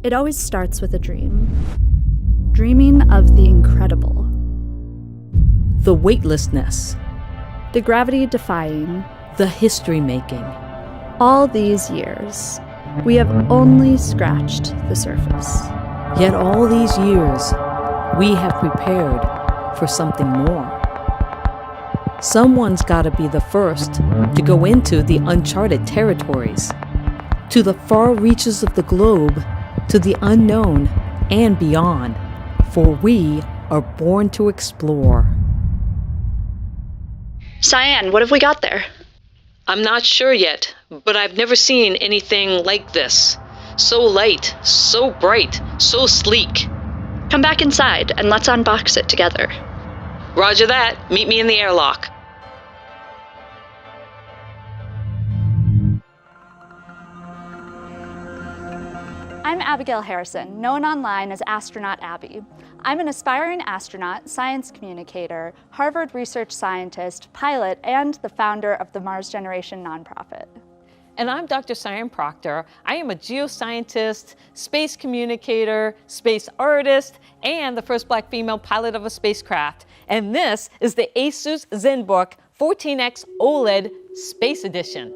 It always starts with a dream. Dreaming of the incredible. The weightlessness. The gravity-defying. The history-making. All these years, we have only scratched the surface. Yet all these years, we have prepared for something more. Someone's got to be the first to go into the uncharted territories, to the far reaches of the globe, to the unknown and beyond, for we are born to explore. Sian, what have we got there? I'm not sure yet, but I've never seen anything like this. So light, so bright, so sleek. Come back inside and let's unbox it together. Roger that. Meet me in the airlock. I'm Abigail Harrison, known online as Astronaut Abby. I'm an aspiring astronaut, science communicator, Harvard research scientist, pilot, and the founder of the Mars Generation nonprofit. And I'm Dr. Sian Proctor. I am a geoscientist, space communicator, space artist, and the first Black female pilot of a spacecraft. And this is the ASUS Zenbook 14X OLED Space Edition.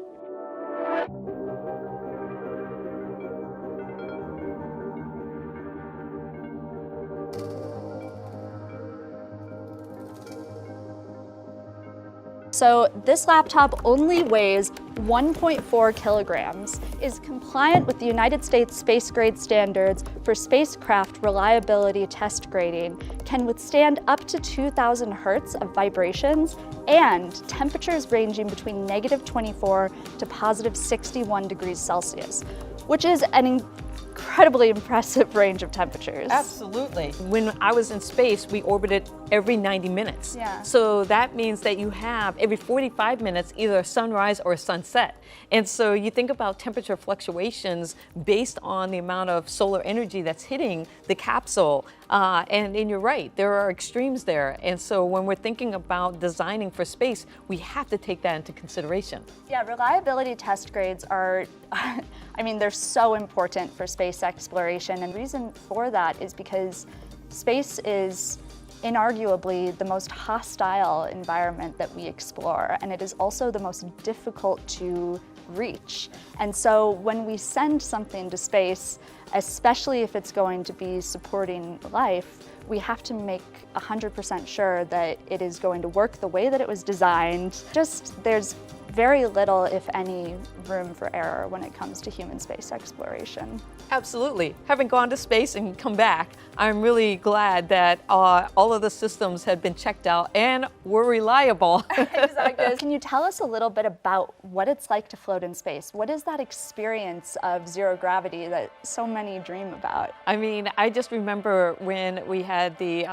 So this laptop only weighs 1.4 kilograms, is compliant with the United States space grade standards for spacecraft reliability test grading, can withstand up to 2,000 hertz of vibrations, and temperatures ranging between -24 to +61 degrees Celsius, which is an incredibly impressive range of temperatures. Absolutely. When I was in space, we orbited every 90 minutes. Yeah. So that means that you have every 45 minutes either a sunrise or a sunset. And so you think about temperature fluctuations based on the amount of solar energy that's hitting the capsule. And you're right, there are extremes there. And so when we're thinking about designing for space, we have to take that into consideration. Yeah, reliability test grades are, I mean, they're so important for space exploration. And the reason for that is because space is inarguably the most hostile environment that we explore, and it is also the most difficult to reach. And so when we send something to space, especially if it's going to be supporting life, we have to make 100% sure that it is going to work the way that it was designed. There's very little, if any, room for error when it comes to human space exploration. Absolutely. Having gone to space and come back, I'm really glad that all of the systems had been checked out and were reliable. Exactly. Can you tell us a little bit about what it's like to float in space? What is that experience of zero gravity that so many dream about? I mean, I just remember when we had the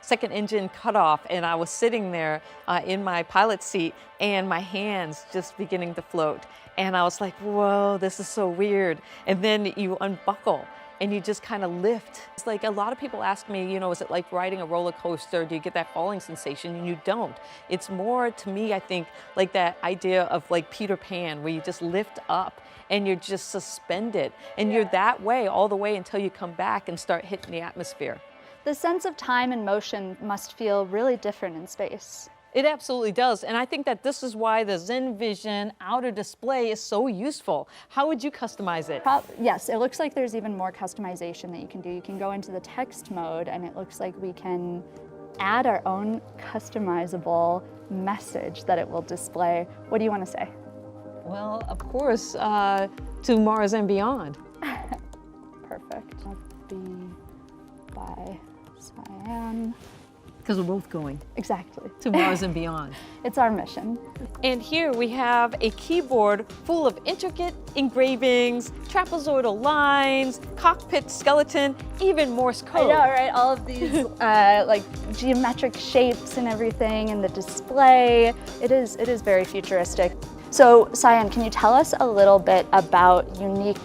second engine cut off and I was sitting there in my pilot seat and my hands just beginning to float. And I was like, whoa, this is so weird. And then you unbuckle and you just kind of lift. It's like a lot of people ask me, you know, is it like riding a roller coaster? Do you get that falling sensation? And you don't. It's more, to me, I think, like that idea of like Peter Pan, where you just lift up and you're just suspended. And you're that way all the way until you come back and start hitting the atmosphere. The sense of time and motion must feel really different in space. It absolutely does, and I think that this is why the ZenVision outer display is so useful. How would you customize it? Yes, it looks like there's even more customization that you can do. You can go into the text mode, and it looks like we can add our own customizable message that it will display. What do you want to say? Well, of course, to Mars and beyond. Perfect. Be by Sian. Because we're both going. Exactly. To Mars and beyond. It's our mission. And here we have a keyboard full of intricate engravings, trapezoidal lines, cockpit skeleton, even Morse code. I know, right? All of these like geometric shapes and everything, and the display. It is very futuristic. So, Sian, can you tell us a little bit about unique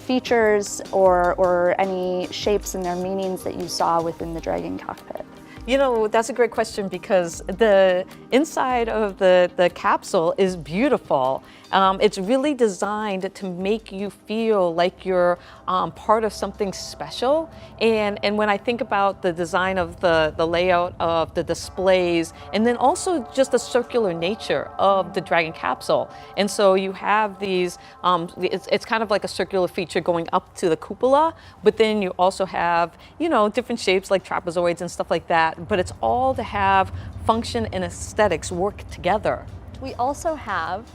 features or any shapes and their meanings that you saw within the Dragon cockpit? You know, that's a great question because the inside of the capsule is beautiful. It's really designed to make you feel like you're part of something special. And when I think about the design of the layout of the displays, and then also just the circular nature of the Dragon capsule. And so you have these, it's kind of like a circular feature going up to the cupola, but then you also have, you know, different shapes like trapezoids and stuff like that. But it's all to have function and aesthetics work together. We also have,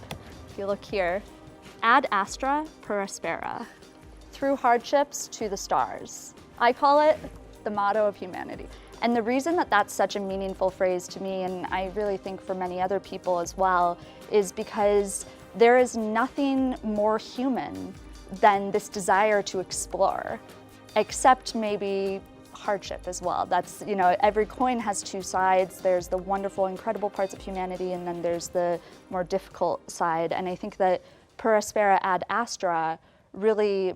if you look here, ad astra per aspera, through hardships to the stars. I call it the motto of humanity. And the reason that that's such a meaningful phrase to me, and I really think for many other people as well, is because there is nothing more human than this desire to explore, except maybe hardship as well. That's, you know, every coin has two sides. There's the wonderful, incredible parts of humanity, and then there's the more difficult side. And I think that per aspera ad astra really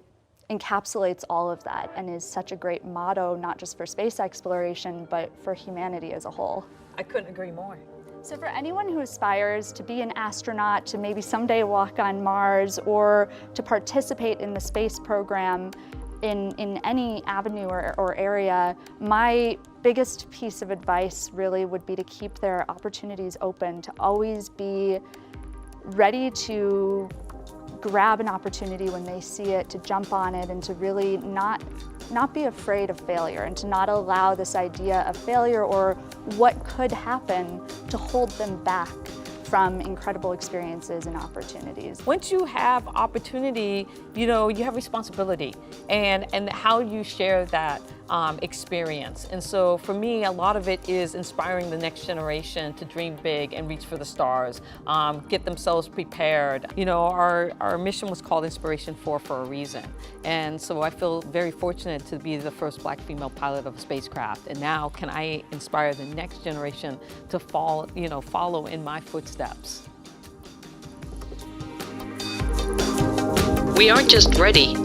encapsulates all of that and is such a great motto, not just for space exploration, but for humanity as a whole. I couldn't agree more. So for anyone who aspires to be an astronaut, to maybe someday walk on Mars, or to participate in the space program, in any avenue or area, my biggest piece of advice really would be to keep their opportunities open, to always be ready to grab an opportunity when they see it, to jump on it, and to really not be afraid of failure, and to not allow this idea of failure or what could happen to hold them back from incredible experiences and opportunities. Once you have opportunity, you know, you have responsibility, and how you share that experience. And so for me, a lot of it is inspiring the next generation to dream big and reach for the stars, get themselves prepared. You know, our mission was called Inspiration 4 for a reason. And so I feel very fortunate to be the first Black female pilot of a spacecraft. And now can I inspire the next generation to follow in my footsteps. We aren't just ready,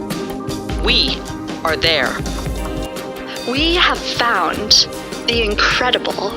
we are there. We have found the incredible